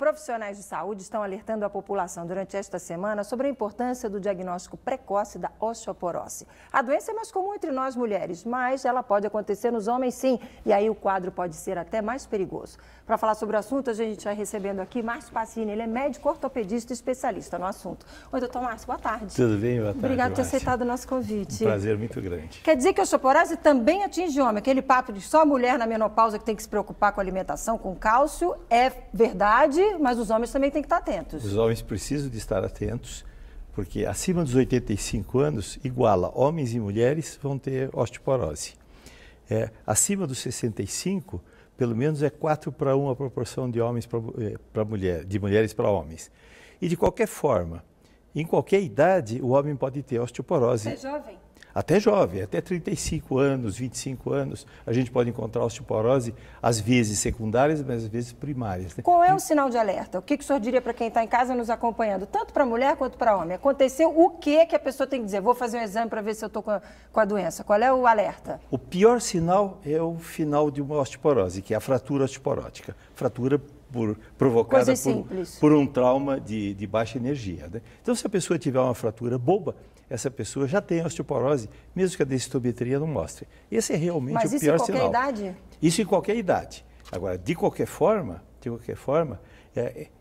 Profissionais de saúde estão alertando a população durante esta semana sobre a importância do diagnóstico precoce da osteoporose. A doença é mais comum entre nós mulheres, mas ela pode acontecer nos homens sim, e aí o quadro pode ser até mais perigoso. Para falar sobre o assunto, a gente está recebendo aqui Márcio Pacini, ele é médico ortopedista e especialista no assunto. Oi, doutor Márcio, boa tarde. Tudo bem, boa tarde. Obrigado por ter aceitado o nosso convite. Um prazer muito grande. Quer dizer que a osteoporose também atinge homem, aquele papo de só mulher na menopausa que tem que se preocupar com a alimentação, com cálcio, é verdade, mas os homens também têm que estar atentos. Os homens precisam de estar atentos, porque acima dos 85 anos, iguala, homens e mulheres vão ter osteoporose. Acima dos 65, pelo menos é 4:1 a proporção de homens para mulher, de mulheres para homens. E de qualquer forma, em qualquer idade, o homem pode ter osteoporose. É jovem? Até jovem, até 35 anos, 25 anos, a gente pode encontrar osteoporose, às vezes secundárias, mas às vezes primárias. Né? Qual é o sinal de alerta? O que o senhor diria para quem está em casa nos acompanhando, tanto para mulher quanto para homem? Aconteceu o que a pessoa tem que dizer? Vou fazer um exame para ver se eu estou com a doença. Qual é o alerta? O pior sinal é o final de uma osteoporose, que é a fratura osteoporótica. Fratura provocada por um trauma de baixa energia. Né? Então, se a pessoa tiver uma fratura boba, essa pessoa já tem osteoporose, mesmo que a densitometria não mostre. Esse é realmente o pior sinal. Mas isso em qualquer idade? Isso em qualquer idade. Agora, de qualquer forma,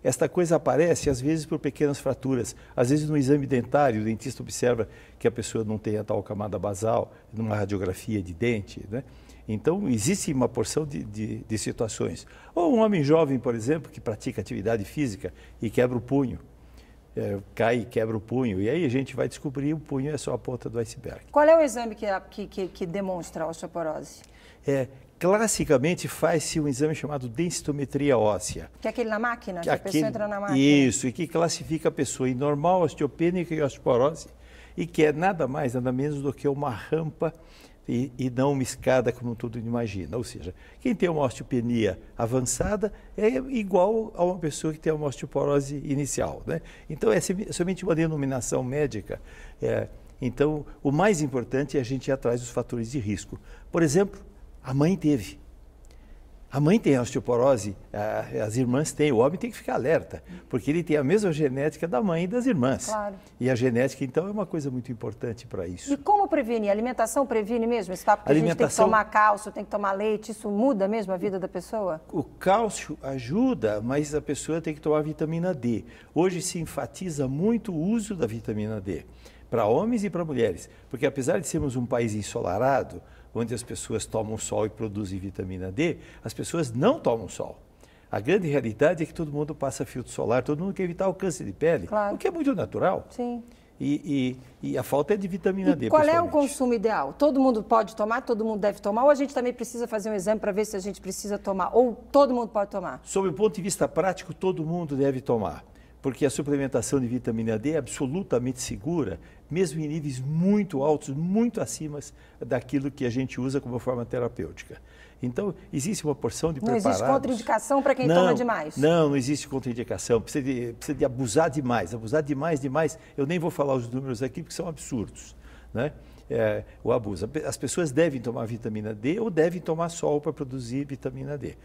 esta coisa aparece às vezes por pequenas fraturas. Às vezes no exame dentário, o dentista observa que a pessoa não tem a tal camada basal, numa radiografia de dente, né? Então, existe uma porção de situações. Ou um homem jovem, por exemplo, que pratica atividade física e quebra o punho. Cai e quebra o punho, e aí a gente vai descobrir o punho é só a ponta do iceberg. Qual é o exame que demonstra a osteoporose? Classicamente faz-se um exame chamado densitometria óssea. Que é aquele na máquina? Que a pessoa entra na máquina? Isso, e que classifica a pessoa em normal, osteopênica e osteoporose, e que é nada mais, nada menos do que uma rampa e não uma escada, como todo mundo imagina. Ou seja, quem tem uma osteopenia avançada é igual a uma pessoa que tem uma osteoporose inicial. Né? Então, é somente uma denominação médica. Então, o mais importante é a gente ir atrás dos fatores de risco. Por exemplo, a mãe teve. A mãe tem osteoporose, as irmãs têm, o homem tem que ficar alerta, porque ele tem a mesma genética da mãe e das irmãs. Claro. E a genética, então, é uma coisa muito importante para isso. E como prevenir? A alimentação previne mesmo? Esse papo que a gente tem que tomar cálcio, tem que tomar leite, isso muda mesmo a vida da pessoa? O cálcio ajuda, mas a pessoa tem que tomar vitamina D. Hoje se enfatiza muito o uso da vitamina D, para homens e para mulheres, porque apesar de sermos um país ensolarado, onde as pessoas tomam sol e produzem vitamina D, as pessoas não tomam sol. A grande realidade é que todo mundo passa filtro solar, todo mundo quer evitar o câncer de pele, claro. O que é muito natural. Sim. E a falta é de vitamina D. Qual é o consumo ideal? Todo mundo pode tomar, todo mundo deve tomar, ou a gente também precisa fazer um exame para ver se a gente precisa tomar, ou todo mundo pode tomar? Sob o ponto de vista prático, todo mundo deve tomar, porque a suplementação de vitamina D é absolutamente segura, mesmo em níveis muito altos, muito acima daquilo que a gente usa como forma terapêutica. Então, existe uma porção de preparados. Não existe contraindicação para quem toma demais? Não existe contraindicação. Precisa de abusar demais. Abusar demais. Eu nem vou falar os números aqui, porque são absurdos, né? O abuso. As pessoas devem tomar vitamina D ou devem tomar sol para produzir vitamina D.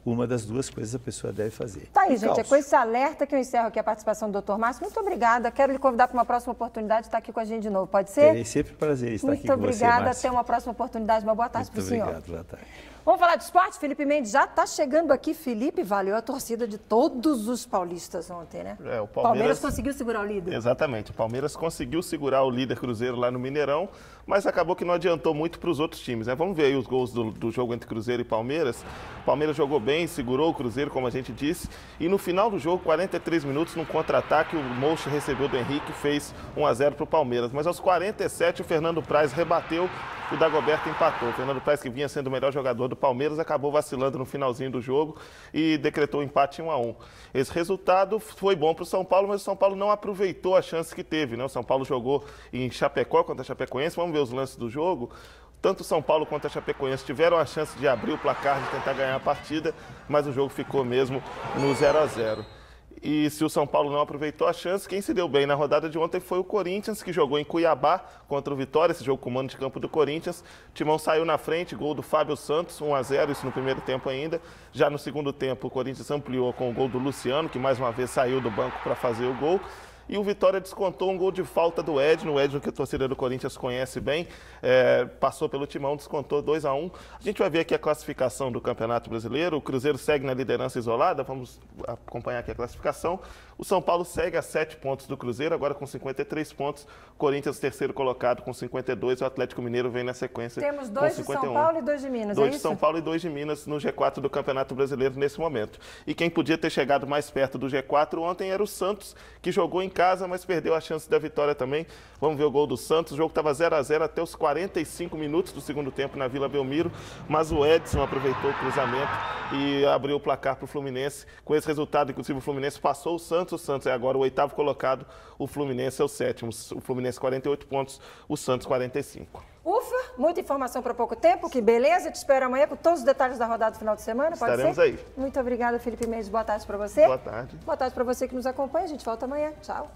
Uma das duas coisas a pessoa deve fazer. Tá aí, gente. É com esse alerta que eu encerro aqui a participação do Dr. Márcio. Muito obrigada. Quero lhe convidar para uma próxima oportunidade de estar aqui com a gente de novo. Pode ser? É sempre um prazer estar aqui com você, Muito obrigada. Até uma próxima oportunidade. Uma boa tarde para o senhor. Muito obrigado. Boa tarde. Vamos falar de esporte? Felipe Mendes já está chegando aqui. Felipe, valeu a torcida de todos os paulistas ontem, né? O Palmeiras conseguiu segurar o líder. Exatamente. O Palmeiras conseguiu segurar o líder Cruzeiro lá no Mineirão, mas acabou que não adiantou muito para os outros times, né? Vamos ver aí os gols do jogo entre Cruzeiro e Palmeiras. O Palmeiras jogou bem, segurou o Cruzeiro, como a gente disse, e no final do jogo, 43 minutos, num contra-ataque, o Mocha recebeu do Henrique e fez 1-0 para o Palmeiras. Mas aos 47, o Fernando Praz rebateu, o Dagoberto empatou. O Fernando Praz, que vinha sendo o melhor jogador do Palmeiras, acabou vacilando no finalzinho do jogo e decretou o empate em 1-1. Esse resultado foi bom para o São Paulo, mas o São Paulo não aproveitou a chance que teve, né? O São Paulo jogou em Chapecó contra a Chapecoense. Vamos ver os lances do jogo. Tanto o São Paulo quanto a Chapecoense tiveram a chance de abrir o placar, de tentar ganhar a partida, mas o jogo ficou mesmo no 0-0. E se o São Paulo não aproveitou a chance, quem se deu bem na rodada de ontem foi o Corinthians, que jogou em Cuiabá contra o Vitória, esse jogo com o mando de campo do Corinthians. O Timão saiu na frente, gol do Fábio Santos, 1-0, isso no primeiro tempo ainda. Já no segundo tempo, o Corinthians ampliou com o gol do Luciano, que mais uma vez saiu do banco para fazer o gol. E o Vitória descontou um gol de falta do Edno, o Edno que a torcida do Corinthians conhece bem, passou pelo Timão, descontou 2-1. A gente vai ver aqui a classificação do Campeonato Brasileiro, o Cruzeiro segue na liderança isolada, vamos acompanhar aqui a classificação. O São Paulo segue a 7 pontos do Cruzeiro, agora com 53 pontos, Corinthians terceiro colocado com 52, o Atlético Mineiro vem na sequência com 51. Temos 2 de São Paulo e 2 de Minas, 2 é de isso? São Paulo e 2 de Minas no G4 do Campeonato Brasileiro nesse momento. E quem podia ter chegado mais perto do G4 ontem era o Santos, que jogou em casa, mas perdeu a chance da vitória também. Vamos ver o gol do Santos. O jogo estava 0-0 até os 45 minutos do segundo tempo na Vila Belmiro, mas o Edson aproveitou o cruzamento e abriu o placar para o Fluminense. Com esse resultado, inclusive, o Fluminense passou o Santos é agora o 8º colocado, o Fluminense é o 7º. O Fluminense 48 pontos, o Santos 45. Ufa, muita informação para pouco tempo, que beleza. Te espero amanhã com todos os detalhes da rodada do final de semana, pode Estaremos ser? aí. Muito obrigada, Felipe Mendes. Boa tarde para você. Boa tarde. Boa tarde para você que nos acompanha. A gente volta amanhã. Tchau.